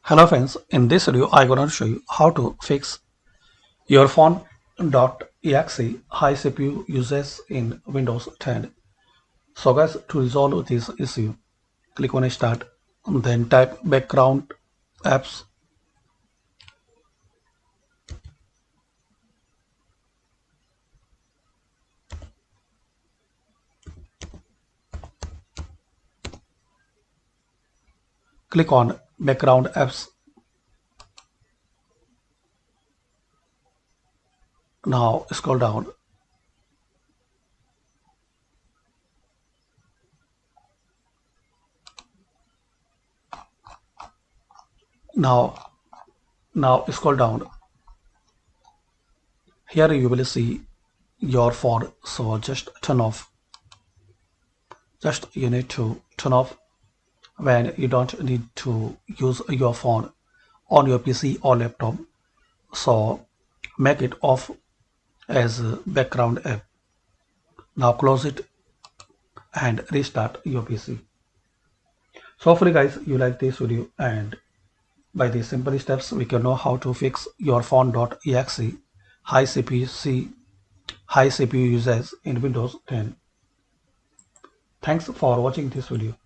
Hello friends, in this video I'm going to show you how to fix YourPhone.exe high CPU uses in Windows 10. So guys, to resolve this issue, click on Start, then type background apps. Click on background apps. Now scroll down. Now, now scroll down. Here you will see your phone. So just turn off. Just you need to turn off when you don't need to use your phone on your PC or laptop. So make it off as a background app. Now close it and restart your PC. So hopefully guys you like this video, and by these simple steps we can know how to fix your phone.exe high CPU usage in Windows 10. Thanks for watching this video.